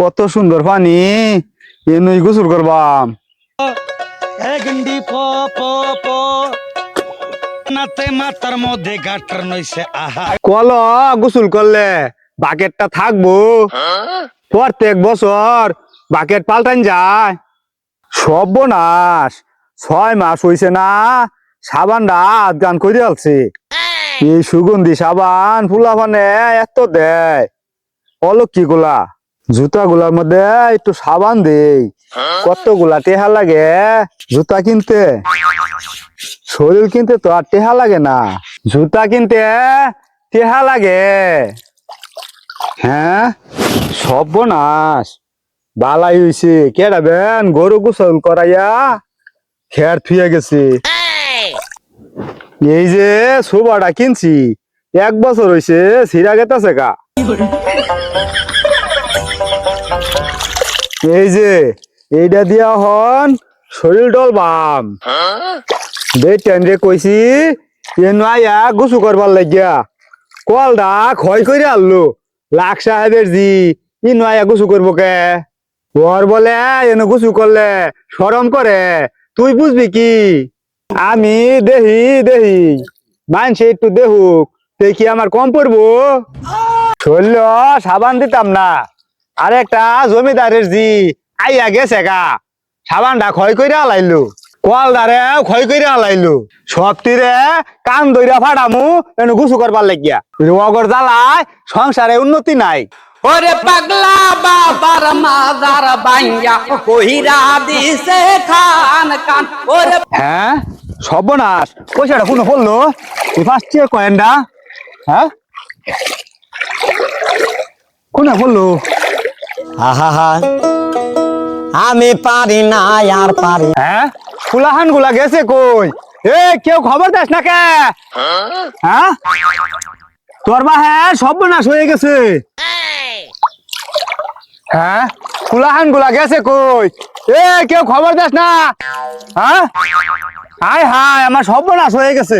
কত সুন্দর পানি, এ নই গোসল করবাম। গন্ডি প প প নাতে মাথার মধ্যে গাটার নইছে আহা। কল গোসল করলে বাকেটটা থাকবো, প্রত্যেক বছর বাকেট পাল্টান যায়। সর্বনাশ, 6 মাস হইছে না সাবানটা গান করে আলছে। এই সুগন্ধি সাবান ফুলাফানে এত দেয়, অলক্ষী গুলা জুতা গুলার মধ্যে একটু সাবান দেই, কতগুলা টেহা লাগে জুতা কিনতে। শরীর কিনতে তো আর টেহা লাগে না, জুতা কিনতে টেহা লাগে। হ্যাঁ, সর্বনাশ, বালাই হইছে কেডাবেন গরু গোসল করাইয়া খের থুয়ে গেছে। এই যে সোফাটা কিনছি 1 বছর হইছে, ছিড়া গেতাছে গা। এই যে এইটা দিয়া হন শরীর ডলবাম, বেটেন রে কইছি আয়া গুছু করবার লাগিয়া কলটা ক্ষয় করে আনলো। লাখ সাহেবের জি ইনু আয়া গুছু করবো কে? ওর বলে এনে গুছু করলে শরম করে, তুই বুঝবি কি? আমি দেহি দেহি মানছে একটু দেহুক, দেখি আমার কম পড়বো। শরীর সাবান দিতাম না, আর একটা জমিদারের জি আইয়া গেছে গা, সাবানটা ক্ষয় করে আলাইলো, কলদারে ক্ষয় করে আলাইলো। সব তীরে কান দইরা ফাটামু এনে গুছু করবার লাগিয়া। রগর জ্বালায় সংসারে উন্নতি নাই। ওরে পাগলা বাবার মাজার বাইয়া কহিরা দিছে খান কান। ওরে হ্যাঁ, সর্বনাশ, পয়সাটা কোনো পড়লো? এই 5 টাকা কয়েনটা, হ্যাঁ কোনে পড়লো? আহা, আমি পারি না আর পারি। হ্যাঁ, ফুলাহান গুলা গেছে কই? এ কেউ খবর দেস না কে? হ্যাঁ, তোর বা হ্যাঁ সর্বনাশ হয়ে গেছে। হ্যাঁ, ফুলাহান গুলা গেছে কই? এ কেউ খবর দেস না? হ্যাঁ, হায় হায়, আমার সর্বনাশ হয়ে গেছে,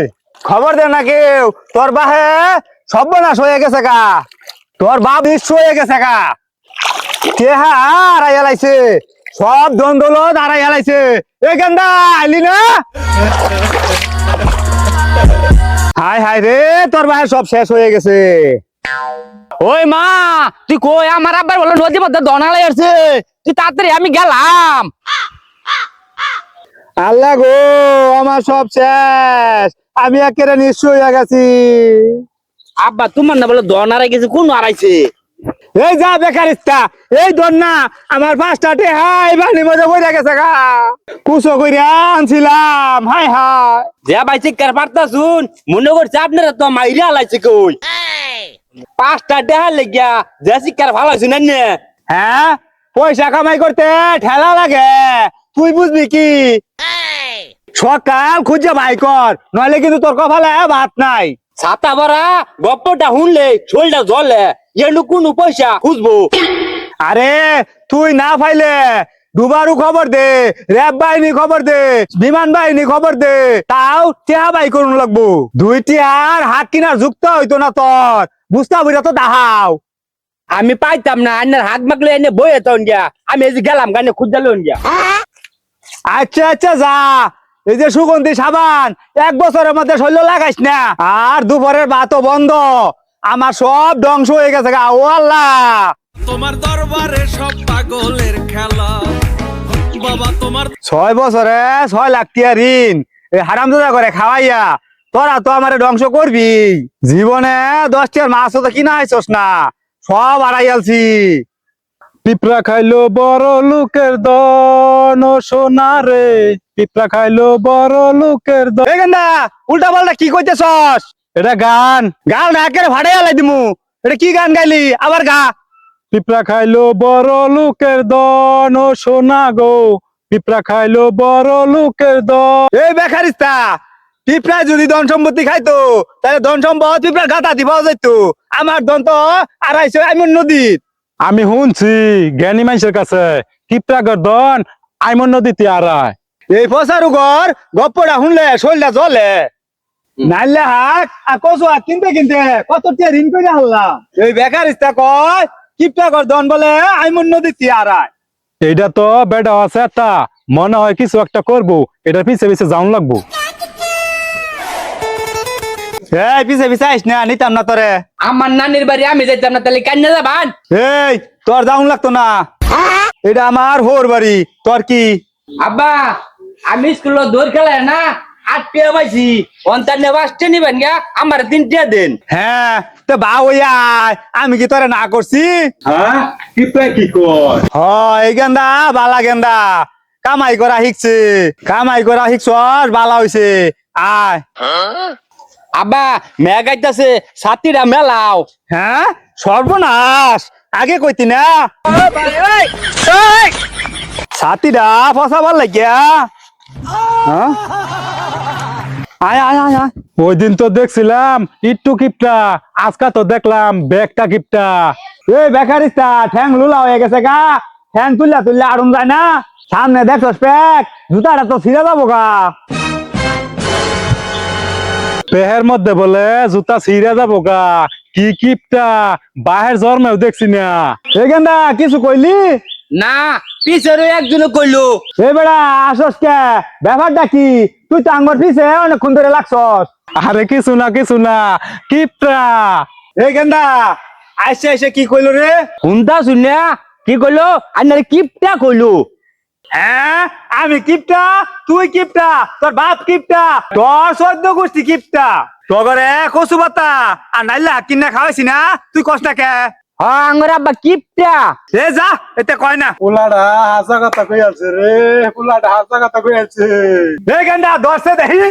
খবর দে না কেউ। তোর বা হ্যাঁ সর্বনাশ হয়ে গেছে গা, তোর বাপ নিঃস্ব হয়ে গেছে গা। কে হারাই এলাইছে, সব দ্বন্দ্বলত হারাই এলাইছে। এ গেন্দা আইলি না? হায় হায় রে, তোর ভাই সব শেষ হয়ে গেছে। ওই মা, তুই কই? আমার আব্বার বলে নদী মধ্যে দনালাই আসছে, তুই তাড়াতাড়ি, আমি গেলাম। আল্লাহ গো, আমার সব শেষ, আমি একেবারে নিঃস্ব হয়ে গেছি। আব্বা তোমার না বলে দনারাই গেছে, কোন আড়াইছে? এই যা বেকারিস্তা, এই দর না আমার 5টা টেহা এই বাড়ির মধ্যে বইরা গেছে গা, কুচো কইরা আনছিলাম। হায় হায়, যে ভাই চিৎকার পারতা শুন, মনে করছে আপনারা তো মাইরা আলাইছে কই। 5টা দেহা লেগিয়া যে চিৎকার ভালো হয়েছে না। হ্যাঁ, পয়সা কামাই করতে ঠেলা লাগে, তুই বুঝবি কি? সকাল খুঁজে ভাই কর, নইলে কিন্তু তোর কপালে ভাত নাই। ছাতা ভরা গপ্পটা শুনলে শরীরটা জ্বলে, এনু কোনো পয়সা খুঁজবো? আরে তুই না পাইলে ডুবারু খবর দে, র্যাব বাহিনী খবর দে, বিমান বাহিনী খবর দে, তাও টেহা বাই করুন লাগবো। 2 টিয়ার হাত কিনার যুক্ত হইতো না তোর, বুঝতে বুঝা তো দাহাও। আমি পাইতাম না, আন্নার হাত মাগলে এনে বইয়ে তখন গিয়া আমি এই যে গেলাম গানে খুঁজালো গিয়া। আচ্ছা আচ্ছা যা, এই যে সুগন্ধি সাবান 1 বছরের মধ্যে শৈল লাগাইস না, আর দুপুরের ভাতও বন্ধ, আমার সব ধ্বংস হয়ে গেছে গা। ও আল্লাহ, তোমার দরবারে সব পাগলের খেলা বাবা। তোমার 6 বছরে 6 লাখ টিয়া ঋণ এই হারামজাদা করে খাওয়াইয়া তোরা তো আমারে ধ্বংস করবি। জীবনে 10 টিয়ার মাছ তো কিনা আইছস না, সব হারাই আলছি। পিঁপড়া খাইলো বড় লোকের দন, ও সোনা রে, পিঁপড়া খাইলো বড় লোকের দন। এই গেন্দা, উল্টা পাল্টা কি কইতেছস? এটা গান, গান না একেবারে ভাড়াই আলাই দিমু। এটা কি গান গাইলি? আবার গা। পিঁপড়া খাইলো বড় লোকের দন, ও সোনা গো, পিঁপড়া খাইলো বড় লোকের দন। এই বেকারিস্তা, পিঁপড়া যদি ধন সম্পত্তি খাইতো তাহলে ধন সম্পদ পিঁপড়ার গাতা দি পাওয়া যাইতো। আমার ধন তো আড়াইশো আইমন নদীত। আমি শুনছি জ্ঞানী মানুষের কাছে পিঁপড়া গর্দন আইমন নদীতে আড়ায়। এই ফসারুগর গপ্পটা শুনলে শরীরটা জ্বলে। নাইলে হাক আর কচু হাক কিনতে কিনতে কত টিয়া ঋণ করে হারলাম। এই বেকারিস্তা কয় কিপটা কর দন বলে আই মন নদী আরায়। এইটা তো বেটা আছে একটা মনে হয় কিছু একটা করবো, এটা পিছে পিছে যাওন লাগবো। এই পিছে পিছে আইস না, নিতাম না তোরে। আমার নানির বাড়ি আমি যাইতাম না, তাহলে কান্না যাবান? এই তোর যাওন লাগতো না, এটা আমার হোর বাড়ি, তোর কি? আব্বা আমি স্কুলে দৌড় খেলায় না 8 টাকা পাইছি, অন্তানে 5 টা নিবেন গা, আমার 3 টাকা দেন। হ্যাঁ তো বা ওই আয়, আমি কি তোরে না করছি? হ্যাঁ কিপটা কি কর? এই গেন্দা বালা গেন্দা কামাই করা শিখছে, কামাই করা শিখছস বালা হইছে। আয়। আব্বা মেঘ আইতাছে, ছাতিটা মেলাও। হ্যাঁ সর্বনাশ, আগে কইতি না। ছাতিটা ফসাবার লাগিয়া। হ্যাঁ? আয় আয় আয় আয়। ওই দিন তো দেখছিলাম একটু কিপটা, আজকা তো দেখলাম ব্যাগটা কিপটা। এই বেকারিস্তা ঠ্যাং লুলা হয়ে গেছে গা, ঠ্যাং তুললা তুললা আড়ুন যায় না। সামনে দেখছস প্যাক, জুতাটা তো ছিঁড়ে যাবো গা। পেহের মধ্যে বলে জুতা ছিঁড়ে যাবো গা, কি কিপটা, বাহের জন্মেও দেখছি না। এই গেন্দা কিছু কইলি? না পিছেরও একজনে কইলো। এই বেড়া আসস কে, ব্যাপারটা কি? তুই তো আঙ্গর পিছে অনেকক্ষণ ধরে লাগছস। আরে কিছু না কিপটা। এই গেন্দা আইসে আইসে কি কইলো রে? শুনতা শুনে কি কইলো? আন্নারে কিপটা কইলো। হ্যাঁ আমি কিপটা, তুই কিপটা, তোর বাপ কিপটা, তোর 14 গোষ্ঠী কিপটা। তগরে কচু পাতা আর নাইলা কিনা খাওয়াইছি না, তুই কষ্ট না কে? হ্যাঁ আঙ্গর আব্বা কিপটা। এ যা, এতে কয় না। পোলাটা হাসা কথা কই আছে রে, পোলাটা হাসা কথা কই আছে। এই গেন্দা দর্শে দেখি।